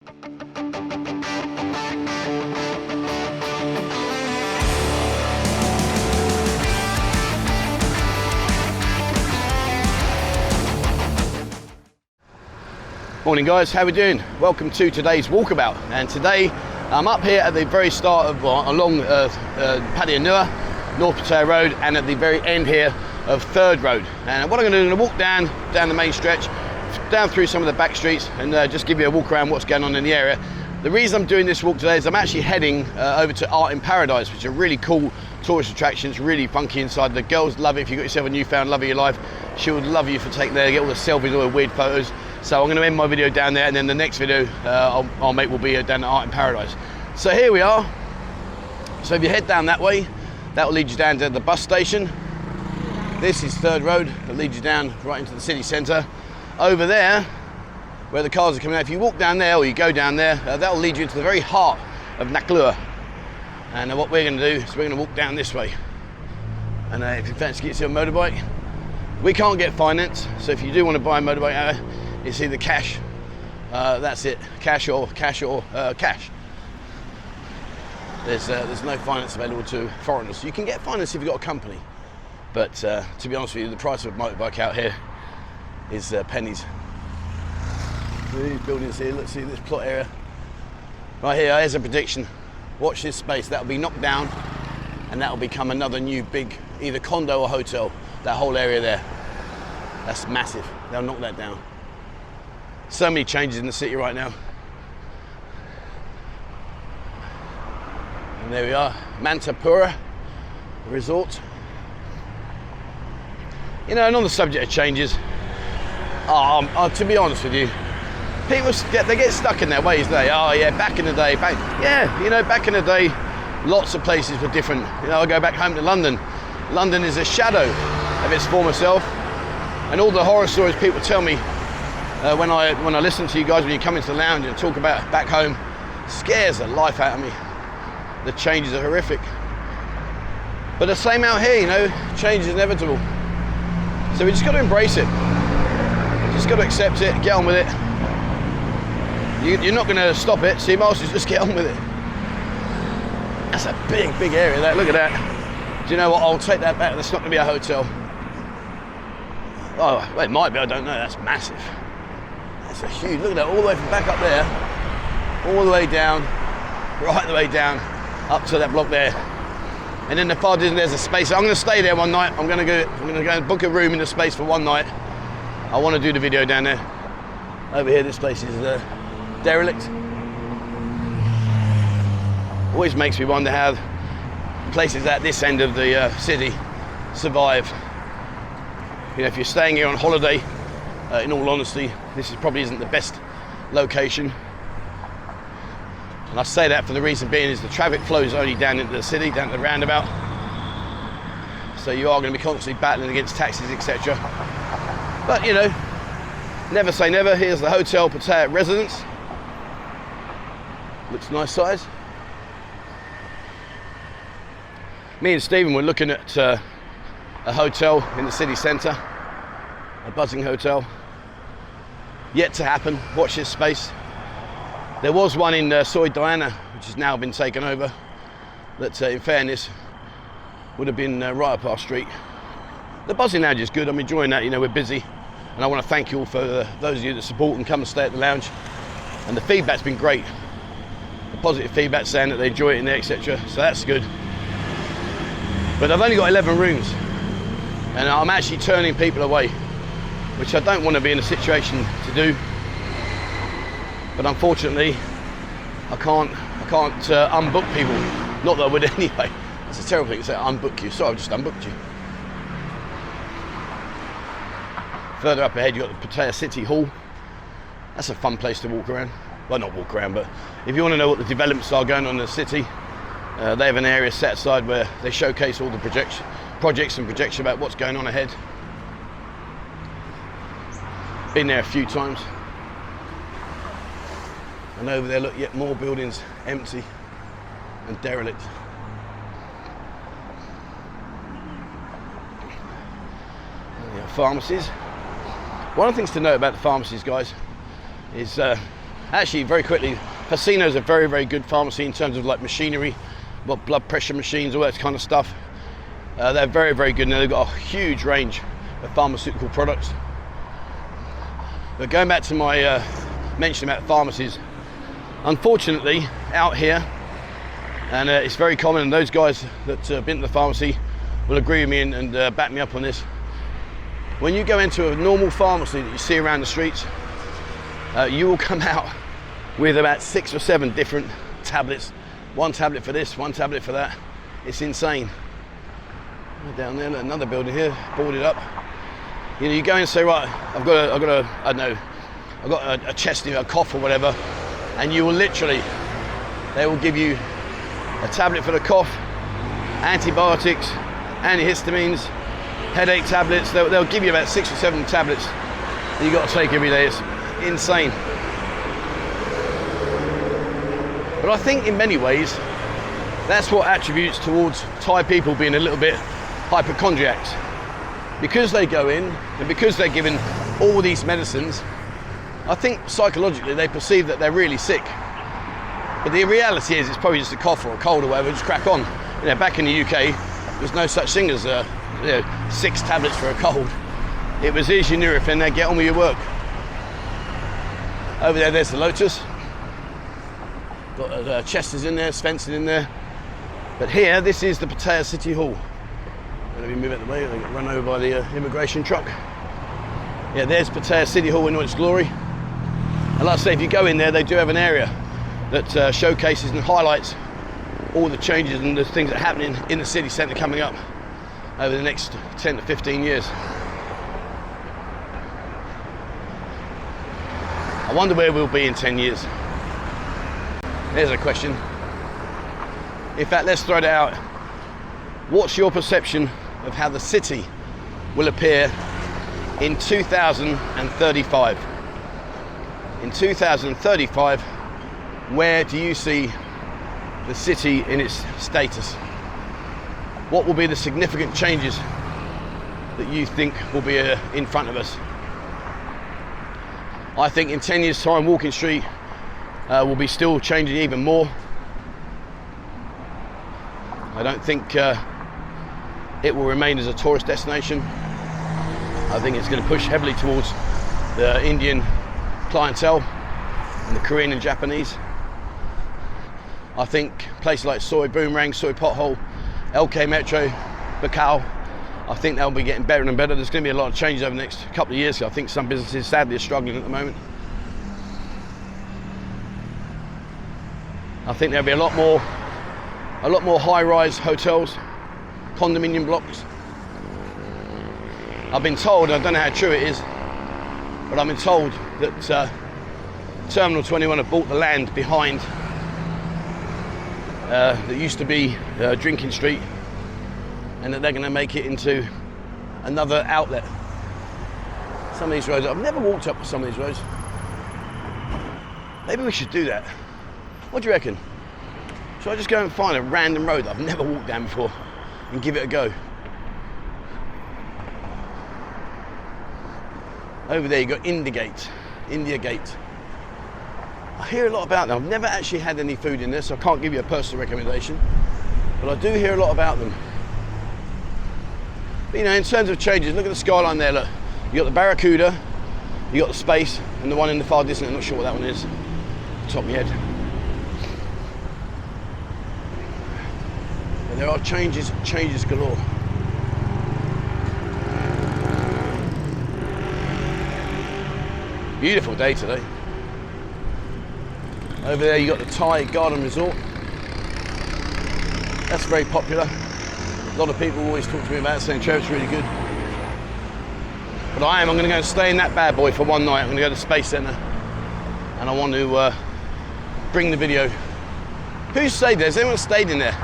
Morning guys, how we doing? Welcome to today's walkabout, and today I'm up here at the very start of along Pattaya North Pattaya Road, and at the very end here of 3rd Road. And what I'm going to do, I'm going to walk down the main stretch, down through some of the back streets, and just give you a walk around what's going on in the area. The reason I'm doing this walk today is I'm actually heading over to Art in Paradise, which is a really cool tourist attraction. It's really funky inside. The girls love it. If you've got yourself a newfound love of your life, she would love you for taking there, get all the selfies, all the weird photos. So I'm going to end my video down there, and then the next video I'll make will be down at Art in Paradise. So here we are. So if you head down that way, that will lead you down to the bus station. This is 3rd Road, that leads you down right into the city centre. Over there, where the cars are coming out, if you walk down there or you go down there, that will lead you into the very heart of Naklua. And what we're going to do is we're going to walk down this way. And if you fancy getting yourself a motorbike, we can't get finance, so if you do want to buy a motorbike, it's either cash, that's it, cash or cash. There's no finance available to foreigners. You can get finance if you've got a company, but to be honest with you, the price of a motorbike out here is pennies. These buildings here, let's see this plot area. Right here, here's a prediction. Watch this space, that'll be knocked down, and that'll become another new big, either condo or hotel. That whole area there, that's massive. They'll knock that down. So many changes in the city right now. And there we are, Mantapura Resort. You know, and on the subject of changes, to be honest with you, people get stuck in their ways. Oh yeah, back in the day, back in the day, lots of places were different. You know, I go back home to London. London is a shadow of its former self, and all the horror stories people tell me when I listen to you guys when you come into the lounge and talk about back home, scares the life out of me. The changes are horrific, but the same out here. You know, change is inevitable, so we just got to embrace it. Just got to accept it, get on with it. You're not going to stop it, so you might as well just get on with it. That's a big area. That, look at that. Do you know what? I'll take that back. That's not going to be a hotel. Oh, well, it might be. I don't know. That's massive. That's a huge. Look at that. All the way from back up there, all the way down, right the way down, up to that block there. And then the far distance, there's a space. I'm going to stay there one night. I'm going to go and book a room in the space for one night. I want to do the video down there. Over here, this place is derelict. Always makes me wonder how places at this end of the city survive. You know, if you're staying here on holiday, in all honesty, this probably isn't the best location. And I say that for the reason being is the traffic flows only down into the city, down to the roundabout. So you are going to be constantly battling against taxis, etc. But you know, never say never. Here's the Hotel Pattaya Residence. Looks nice size. Me and Stephen were looking at a hotel in the city centre, a Buzzin hotel. Yet to happen. Watch this space. There was one in Soy Diana, which has now been taken over, that in fairness would have been right up our street. The Buzzin lounge is good. I'm enjoying that. You know, we're busy, and I want to thank you all for those of you that support and come and stay at the lounge. And the feedback's been great. The positive feedback saying that they enjoy it in there, etc. So that's good. But I've only got 11 rooms, and I'm actually turning people away, which I don't want to be in a situation to do. But unfortunately, I can't unbook people. Not that I would anyway. It's a terrible thing to say, unbook you. Sorry, I've just unbooked you. Further up ahead, you've got the Pattaya City Hall. That's a fun place to walk around. Well, not walk around, but if you want to know what the developments are going on in the city, they have an area set aside where they showcase all the projects and projection about what's going on ahead. Been there a few times. And over there, look, yet more buildings empty and derelict. Pharmacies. One of the things to know about the pharmacies, guys, is Actually, very quickly, Pacino's a very, very good pharmacy in terms of like machinery, what blood pressure machines, all that kind of stuff. They're very, very good. Now they've got a huge range of pharmaceutical products. But going back to my mention about pharmacies, unfortunately, out here, and it's very common, and those guys that have been to the pharmacy will agree with me and back me up on this. When you go into a normal pharmacy that you see around the streets, you will come out with about 6 or 7 different tablets. One tablet for this, one tablet for that. It's insane. Down there, another building here, boarded up. You know, you go in and say, right, I've got a chest, a cough or whatever, and you will literally, they will give you a tablet for the cough, antibiotics, antihistamines, headache tablets. They'll give you about 6 or 7 tablets that you've got to take every day. It's insane. But I think in many ways, that's what attributes towards Thai people being a little bit hypochondriacs. Because they go in, and because they're given all these medicines, I think psychologically they perceive that they're really sick. But the reality is it's probably just a cough or a cold or whatever, just crack on. You know, back in the UK, there's no such thing as 6 tablets for a cold. It was here's your Nurofen, now get on with your work. Over there's the Lotus. Got Chester's in there, Spencer in there. But here, this is the Pattaya City Hall. Let me move out of the way, they get run over by the immigration truck. Yeah, there's Pattaya City Hall in all its glory. And like I say, if you go in there, they do have an area that showcases and highlights all the changes and the things that are happening in the city centre coming up over the next 10 to 15 years. I wonder where we'll be in 10 years. There's a question. In fact, let's throw it out. What's your perception of how the city will appear in 2035? In 2035, where do you see the city in its status? What will be the significant changes that you think will be in front of us? I think in 10 years' time, Walking Street will be still changing even more. I don't think it will remain as a tourist destination. I think it's going to push heavily towards the Indian clientele and the Korean and Japanese. I think places like Soi Boomerang, Soi Pothole, LK Metro, Bacau, I think they'll be getting better and better. There's going to be a lot of changes over the next couple of years. I think some businesses sadly are struggling at the moment. I think there'll be a lot more high-rise hotels, condominium blocks. I've been told, I don't know how true it is, but I've been told that Terminal 21 have bought the land behind that used to be Drinking Street, and that they're going to make it into another outlet. Some of these roads, I've never walked up some of these roads. Maybe we should do that. What do you reckon? Should I just go and find a random road that I've never walked down before and give it a go? Over there you got India Gate. I hear a lot about them. I've never actually had any food in there, so I can't give you a personal recommendation, but I do hear a lot about them. But, you know, in terms of changes, look at the skyline there, look. You got the Barracuda, you got the Space, and the one in the far distance, I'm not sure what that one is, top of my head. But there are changes galore. Beautiful day today. Over there you got the Thai Garden Resort. That's very popular. A lot of people always talk to me about it, saying Trev's really good. But I'm going to go and stay in that bad boy for one night. I'm going to go to the Space Centre, and I want to bring the video. Who stayed there? Has anyone stayed in there?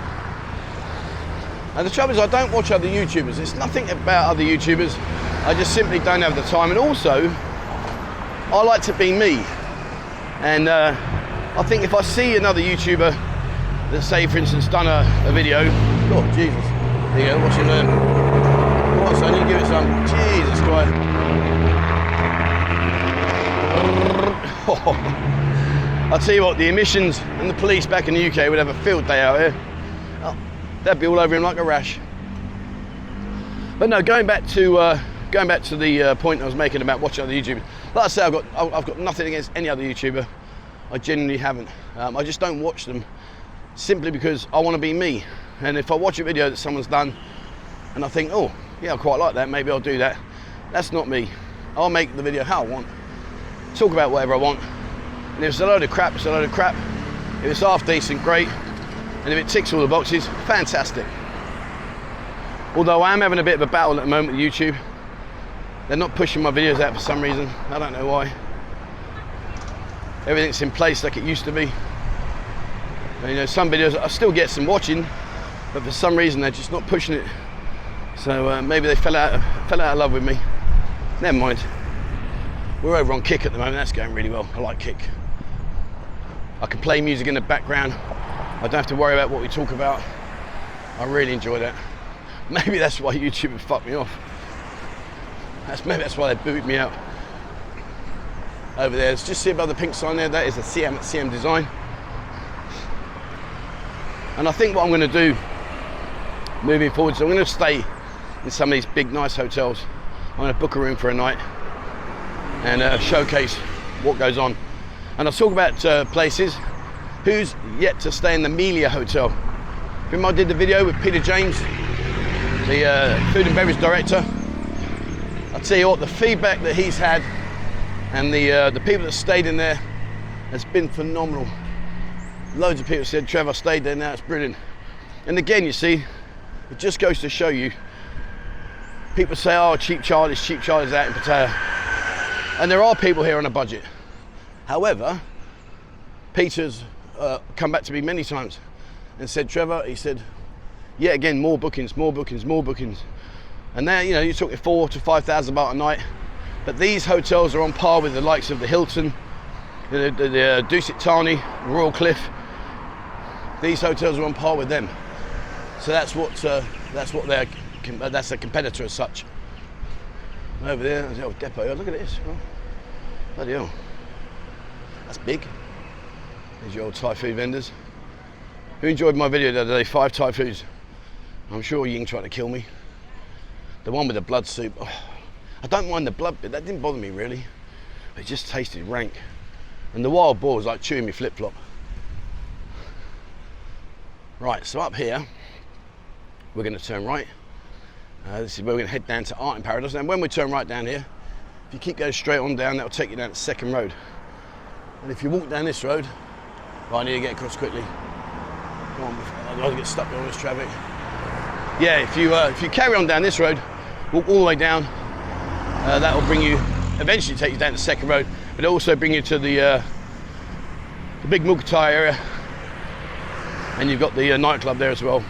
And the trouble is I don't watch other YouTubers. It's nothing about other YouTubers. I just simply don't have the time. And also, I like to be me. And I think if I see another YouTuber that, say, for instance, done a video, oh, Jesus, there you go, watching them. Come on, son, you give it some. Jesus Christ. I'll tell you what, the emissions and the police back in the UK would have a field day out here. Oh, they'd be all over him like a rash. But no, going back to the point I was making about watching other YouTubers. Like I say, I've got nothing against any other YouTuber. I genuinely haven't. I just don't watch them simply because I want to be me. And if I watch a video that someone's done and I think, oh, yeah, I quite like that, maybe I'll do that. That's not me. I'll make the video how I want, talk about whatever I want. And if it's a load of crap, it's a load of crap. If it's half decent, great. And if it ticks all the boxes, fantastic. Although I am having a bit of a battle at the moment with YouTube. They're not pushing my videos out for some reason. I don't know why. Everything's in place like it used to be. And, you know, some videos I still get some watching, but for some reason they're just not pushing it. So maybe they fell out of love with me. Never mind. We're over on Kick at the moment. That's going really well. I like Kick. I can play music in the background. I don't have to worry about what we talk about. I really enjoy that. Maybe that's why YouTube have fucked me off. Maybe that's why they booted me out. Over there, just see above the pink sign there, that is a CM design. And I think what I'm going to do moving forward, so I'm going to stay in some of these big nice hotels. I'm going to book a room for a night and showcase what goes on. And I'll talk about places. Who's yet to stay in the Melia Hotel? Remember I did the video with Peter James, the food and beverage director. I'll tell you what, the feedback that he's had and the people that stayed in there has been phenomenal. Loads of people said, Trevor, I stayed there now, it's brilliant. And again, you see, it just goes to show you, people say, oh, cheap child is out in Pattaya. And there are people here on a budget. However, Peter's come back to me many times and said, Trevor, he said, yet again, more bookings. And now, you know, you're talking 4,000 to 5,000 baht a night. But these hotels are on par with the likes of the Hilton, the Dusit Thani, Royal Cliff. These hotels are on par with them. So that's a competitor as such. Over there, there's the old depot. Oh, look at this. Oh, bloody hell. That's big. There's your old Thai food vendors. Who enjoyed my video the other day? 5 Thai foods. I'm sure Ying tried to kill me. The one with the blood soup. Oh, I don't mind the blood bit. That didn't bother me really. It just tasted rank. And the wild boar was like chewing me flip-flop. Right, so up here, we're going to turn right. This is where we're going to head down to Art in Paradise. And when we turn right down here, if you keep going straight on down, that'll take you down to Second Road. And if you walk down this road, I need to get across quickly. Come on, I don't get stuck on this traffic. Yeah, if you carry on down this road, walk all the way down, that will bring you, eventually take you down to Second Road, but it'll also bring you to the big Muktai area, and you've got the nightclub there as well.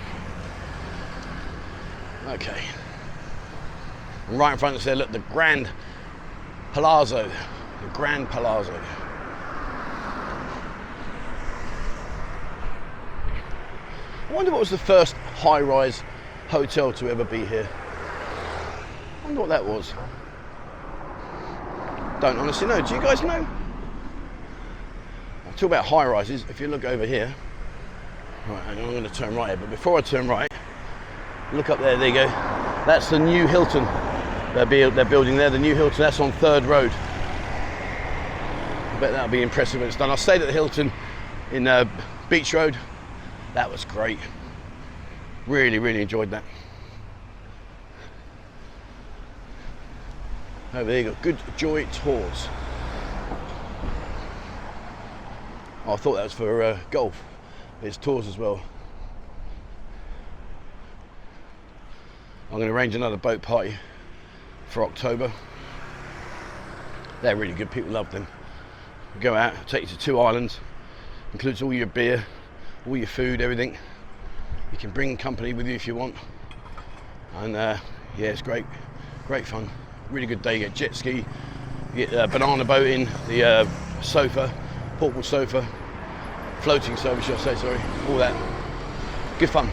Okay. And right in front of us there, look, the Grand Palazzo. The Grand Palazzo. I wonder what was the first high-rise hotel to ever be here. I wonder what that was. Don't honestly know. Do you guys know? I'll talk about high-rises. If you look over here, right, I'm going to turn right here, but before I turn right, look up there, there you go. That's the new Hilton they're building there, the new Hilton. That's on Third Road. I bet that'll be impressive when it's done. I stayed at the Hilton in Beach Road. That was great. Really, really enjoyed that. Over there you got Good Joy Tours. Oh, I thought that was for golf. There's tours as well. I'm going to arrange another boat party for October. They're really good, people love them. We go out, take you to 2 islands, includes all your beer, all your food, everything. You can bring company with you if you want. And yeah, it's great fun. Really good day. You get jet ski, you get a banana boat in, the sofa, portable sofa, floating sofa, should I say, sorry, all that. Good fun.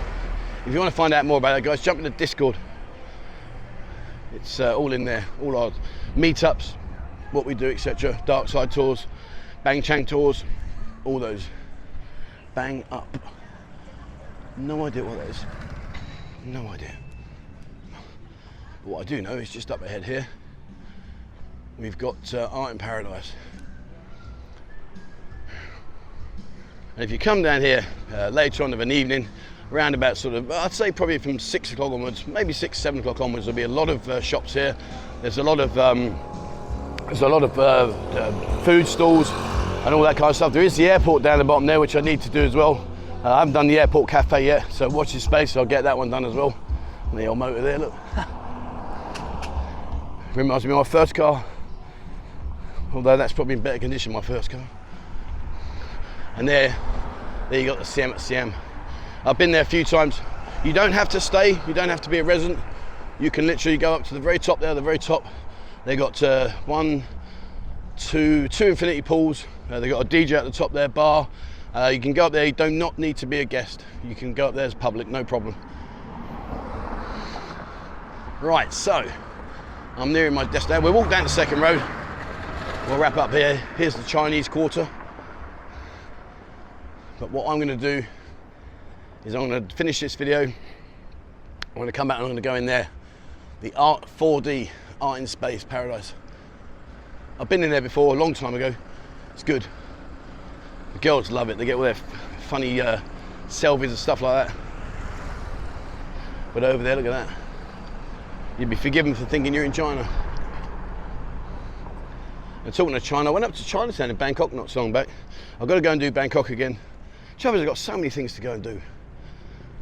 If you want to find out more about that, guys, jump in the Discord. It's all in there, all our meetups, what we do, etc. Dark side tours, Bang Chang tours, all those. Bang up. No idea what that is. No idea. But what I do know is just up ahead here, we've got Art in Paradise. And if you come down here later on of an evening, around about sort of, I'd say probably from 6 o'clock onwards, maybe 6, 7 o'clock onwards, there'll be a lot of shops here. There's a lot of food stalls and all that kind of stuff. There is the airport down the bottom there, which I need to do as well. I haven't done the airport cafe yet, so watch this space, I'll get that one done as well. And the old motor there, look. Reminds me of my first car, although that's probably in better condition, my first car. And there you got the Siam at Siam. I've been there a few times. You don't have to stay, you don't have to be a resident. You can literally go up to the very top there, the very top. They got two infinity pools. They got a DJ at the top there, bar. You can go up there, you do not need to be a guest. You can go up there as public, no problem. Right, so I'm nearing my destination. We'll walk down the second road. We'll wrap up here. Here's the Chinese Quarter. But what I'm going to do is I'm going to finish this video. I'm going to come back and I'm going to go in there. The Art 4D, Art in Space Paradise. I've been in there before, a long time ago. It's good. The girls love it. They get all their funny selfies and stuff like that. But over there, look at that. You'd be forgiven for thinking you're in China. And talking of China, I went up to Chinatown in Bangkok not so long back. I've got to go and do Bangkok again. Trouble is, I've got so many things to go and do.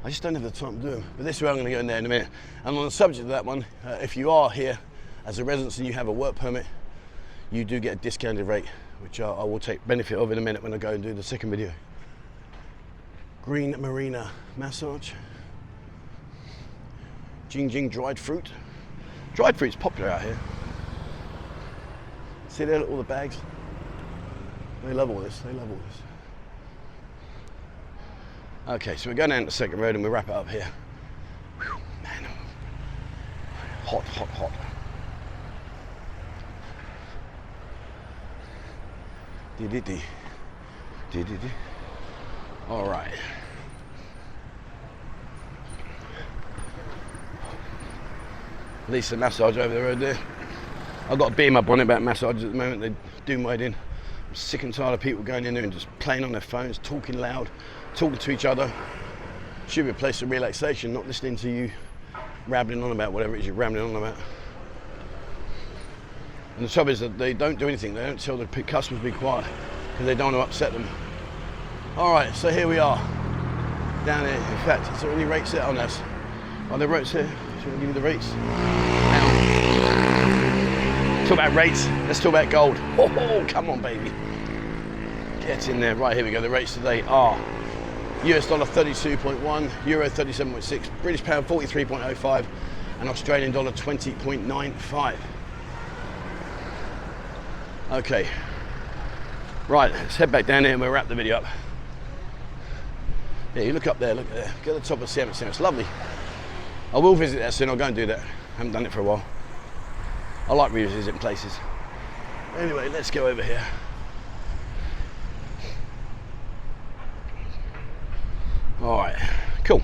I just don't have the time to do them. But this is where I'm going to go in there in a minute. And on the subject of that one, if you are here as a resident and you have a work permit, you do get a discounted rate, which I will take benefit of in a minute when I go and do the second video. Green Marina massage. Jing Jing dried fruit. Dried fruit's popular out here. See there, all the bags. They love all this, they love all this. Okay, so we're going down the second road and we'll wrap it up here. Whew, man. Hot, hot, hot. Dee-dee-dee. Dee-dee-dee. All right. At least the massage over the road there. I've got a beam up on it about massages at the moment. They do my head in. I'm sick and tired of people going in there and just playing on their phones, talking loud, talking to each other. Should be a place of relaxation, not listening to you rambling on about whatever it is you're rambling on about. And the trouble is that they don't do anything. They don't tell the customers to be quiet because they don't want to upset them. All right, so here we are down here. In fact, is there any rates there on this? Are there rates here? Should I give you the rates? Now, talk about rates. Let's talk about gold. Oh, come on, baby. Get in there. Right, here we go. The rates today are US dollar 32.1, Euro 37.6, British pound 43.05, and Australian dollar 20.95. Okay. Right, let's head back down here and we'll wrap the video up. Yeah, you look up there, look at there. Go to the top of Siam. It's lovely. I will visit that soon. I'll go and do that. I haven't done it for a while. I like revisiting places. Anyway, let's go over here. All right, cool.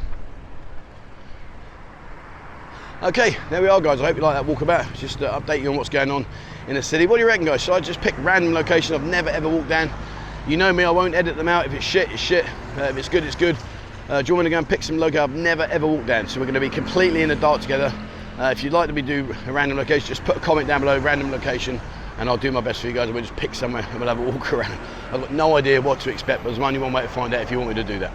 Okay, there we are, guys. I hope you like that walkabout. Just to update you on what's going on in the city. What do you reckon, guys? Should I just pick random location I've never ever walked down? You know me, I won't edit them out. If it's shit, it's shit. If it's good, it's good. Do you want me to go and pick some logo I've never ever walked down? So we're going to be completely in the dark together. If you'd like me to do a random location, just put a comment down below, random location, and I'll do my best for you guys. We'll just pick somewhere and we'll have a walk around. I've got no idea what to expect, but there's only one way to find out if you want me to do that.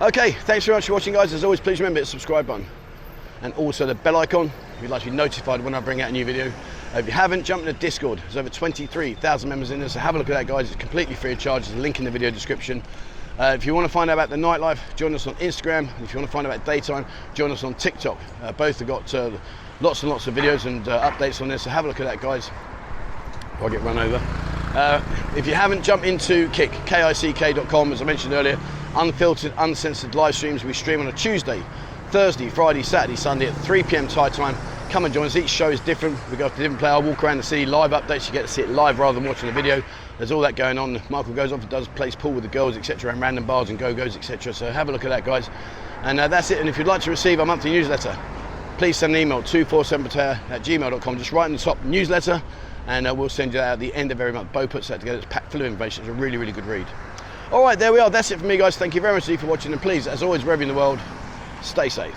Okay, thanks very much for watching, guys. As always, please remember to hit the subscribe button and also the bell icon if you'd like to be notified when I bring out a new video. If you haven't, jump into Discord. There's over 23,000 members in there, so have a look at that, guys. It's completely free of charge. There's a link in the video description. If you want to find out about the nightlife, join us on Instagram. If you want to find out about daytime, join us on TikTok. Both have got lots and lots of videos and updates on there, so have a look at that, guys. Before I get run over. If you haven't, jump into kick.com, as I mentioned earlier. Unfiltered, uncensored live streams. We stream on a Tuesday, Thursday, Friday, Saturday, Sunday at 3 PM Thai time, come and join us. Each show is different. We go to a different player. I walk around the city, live updates. You get to see it live rather than watching the video. There's all that going on. Michael goes off and plays pool with the girls, etc., and random bars and go-go's, etc. So have a look at that, guys. And that's it. And if you'd like to receive our monthly newsletter, please send an email, 247pattaya@gmail.com. Just write in the top newsletter, and we'll send you that at the end of every month. Bo puts that together. It's packed full of information. It's a really, really good read. All right, there we are. That's it for me, guys. Thank you very much for watching. And please, as always, wherever in the world, stay safe.